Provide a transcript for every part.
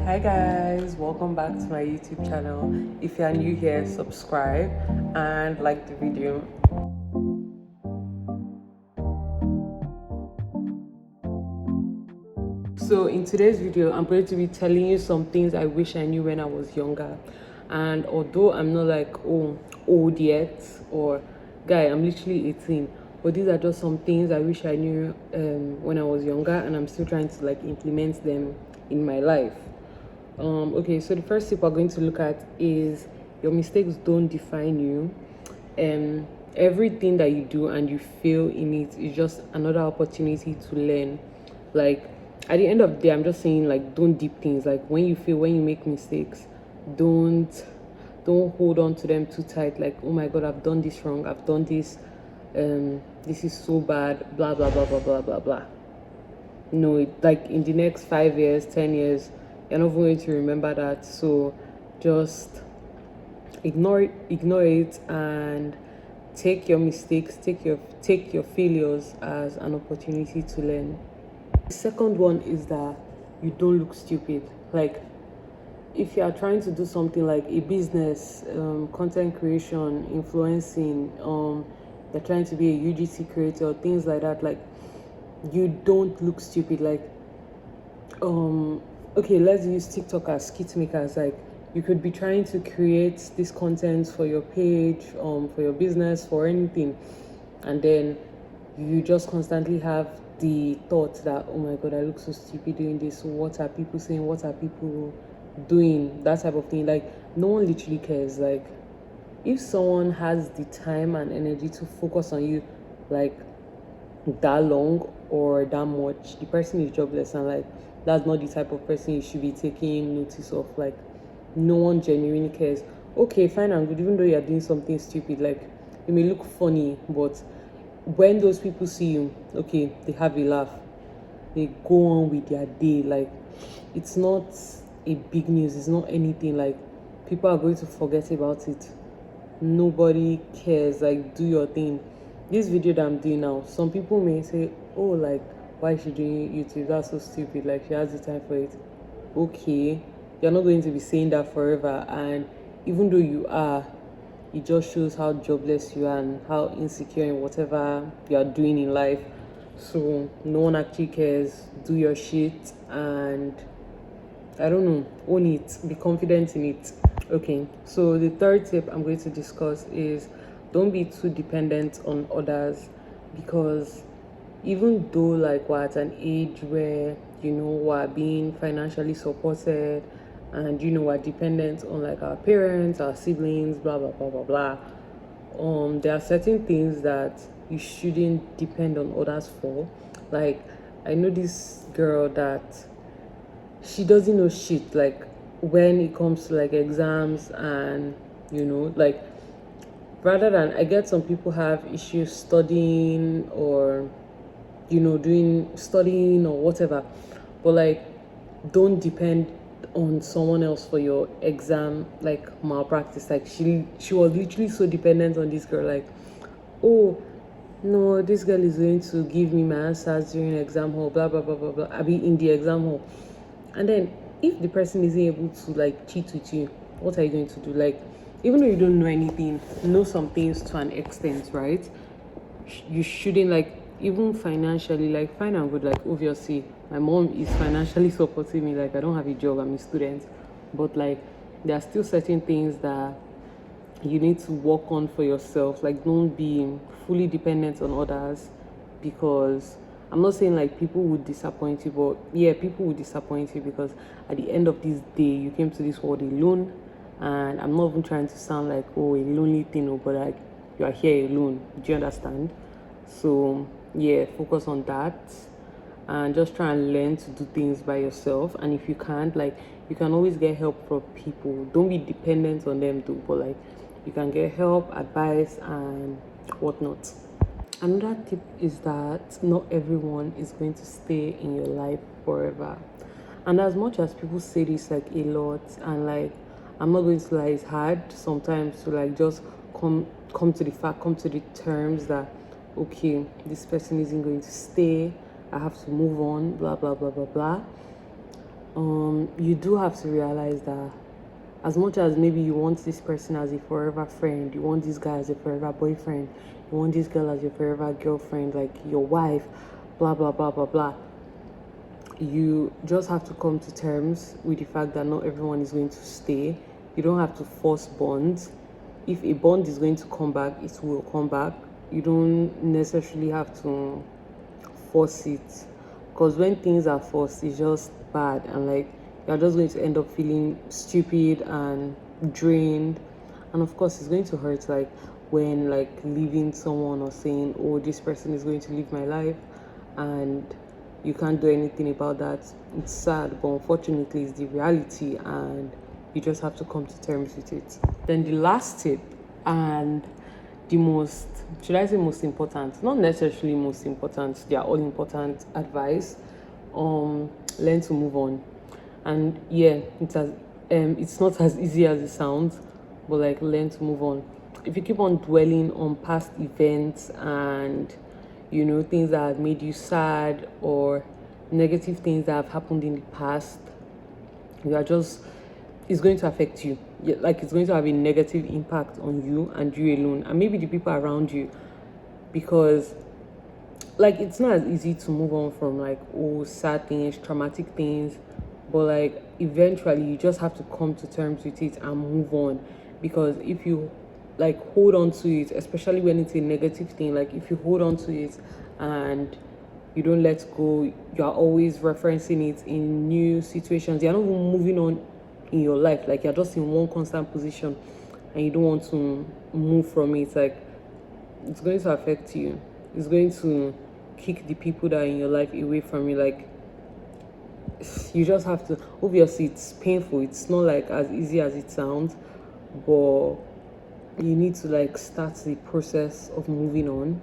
Hi guys, welcome back to my YouTube channel. If you are new here, subscribe and like the video. So in today's video, I'm going to be telling you some things I wish I knew when I was younger. And although I'm not like old yet, or guy, I'm literally 18, but these are just some things I wish I knew when I was younger, and I'm still trying to like implement them in my life. Okay, so the first tip we're going to look at is your mistakes don't define you. Everything that you do and you fail in it is just another opportunity to learn. Like at the end of the day, I'm just saying like don't deep things. Like when you fail, when you make mistakes, don't don't hold on to them too tight. Like, oh my god, I've done this wrong, I've done this, this is so bad, blah blah blah blah blah blah blah. No, like in the next 5 years, 10 years, you're not going to remember that. So just ignore it, and take your mistakes, take your failures as an opportunity to learn. The second one is that you don't look stupid. Like if you are trying to do something like a business, content creation, influencing, you're trying to be a UGC creator, things like that, like you don't look stupid. Like okay, let's use TikTok as skit makers. Like you could be trying to create this content for your page, for your business, for anything, and then you just constantly have the thought that, oh my god, I look so stupid doing this, what are people saying, what are people doing, that type of thing. Like no one literally cares. Like if someone has the time and energy to focus on you like that long or that much, the person is jobless, and like that's not the type of person you should be taking notice of. Like no one genuinely cares. Okay, fine and good, even though you're doing something stupid, like it may look funny, but when those people see you, okay, they have a laugh, they go on with their day. Like it's not a big news, it's not anything. Like people are going to forget about it. Nobody cares. Like do your thing. This video that I'm doing now, some people may say, oh, like why is she doing YouTube, that's so stupid, like she has the time for it. Okay, you're not going to be saying that forever, and even though you are, it just shows how jobless you are and how insecure in whatever you are doing in life. So no one actually cares. Do your shit, and I don't know, own it, be confident in it. Okay, so the third tip I'm going to discuss is don't be too dependent on others, because even though like we're at an age where we're being financially supported, and we're dependent on like our parents, our siblings, blah blah blah blah blah, there are certain things that you shouldn't depend on others for. Like I know this girl that she doesn't know shit, like when it comes to like exams, and like rather than, I get some people have issues studying, or doing studying or whatever, but like don't depend on someone else for your exam like malpractice. Like she was literally so dependent on this girl, like, oh no, this girl is going to give me my answers during exam hall, blah blah blah blah blah, I be in the exam hall. And then if the person isn't able to like cheat with you, what are you going to do? Like even though you don't know anything, know some things to an extent, right? You shouldn't, like, even financially, like fine and good, like obviously my mom is financially supporting me, like I don't have a job, I'm a student, but like there are still certain things that you need to work on for yourself. Like don't be fully dependent on others, because I'm not saying like people would disappoint you, but yeah, people would disappoint you, because at the end of this day you came to this world alone. And I'm not even trying to sound like, oh, a lonely thing, but like you are here alone. Do you understand? So yeah, focus on that, and just try and learn to do things by yourself. And if you can't, like, you can always get help from people. Don't be dependent on them too, but like you can get help, advice, and whatnot. Another tip is that not everyone is going to stay in your life forever. And as much as people say this like a lot, and like I'm not going to lie, it's hard sometimes to like just come to the fact, come to the terms that okay, this person isn't going to stay, I have to move on, blah blah blah blah blah. you do have to realize that as much as maybe you want this person as a forever friend, you want this guy as a forever boyfriend, you want this girl as your forever girlfriend, like your wife, blah blah blah blah blah, you just have to come to terms with the fact that not everyone is going to stay. You don't have to force bonds. If a bond is going to come back, it will come back. You don't necessarily have to force it, because when things are forced, it's just bad, and like you're just going to end up feeling stupid and drained. And of course it's going to hurt, like when like leaving someone or saying, oh, this person is going to leave my life, and you can't do anything about that. It's sad, but unfortunately it's the reality, and you just have to come to terms with it. Then the last tip, and the most, should I say most important, not necessarily most important, they are all important advice, learn to move on. And yeah, it's not as easy as it sounds, but like learn to move on. If you keep on dwelling on past events and things that have made you sad, or negative things that have happened in the past, it's going to affect you. Like it's going to have a negative impact on you and you alone, and maybe the people around you, because like it's not as easy to move on from like sad things, traumatic things, but like eventually you just have to come to terms with it and move on. Because if you like hold on to it, especially when it's a negative thing, like if you hold on to it and you don't let go, you're always referencing it in new situations, you're not even moving on in your life, like you're just in one constant position and you don't want to move from it, like it's going to affect you. It's going to kick the people that are in your life away from you. Like you just have to, obviously it's painful, it's not like as easy as it sounds, but you need to like start the process of moving on.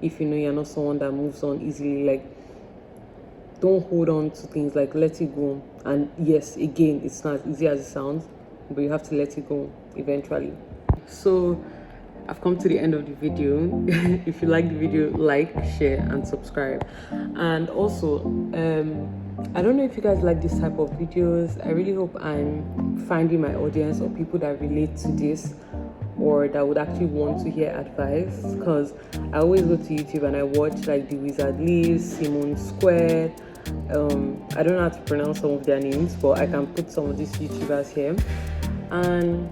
If you're not someone that moves on easily, like don't hold on to things, like let it go. And yes, again, it's not as easy as it sounds, but you have to let it go eventually. So I've come to the end of the video. If you like the video, like, share and subscribe. And also I don't know if you guys like this type of videos. I really hope I'm finding my audience, or people that relate to this, or that would actually want to hear advice, because I always go to YouTube and I watch like the Wizard Leaves, Simone Squared. I don't know how to pronounce some of their names, but I can put some of these YouTubers here. And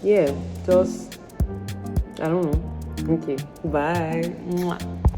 yeah, just I don't know. Okay, bye. Mwah.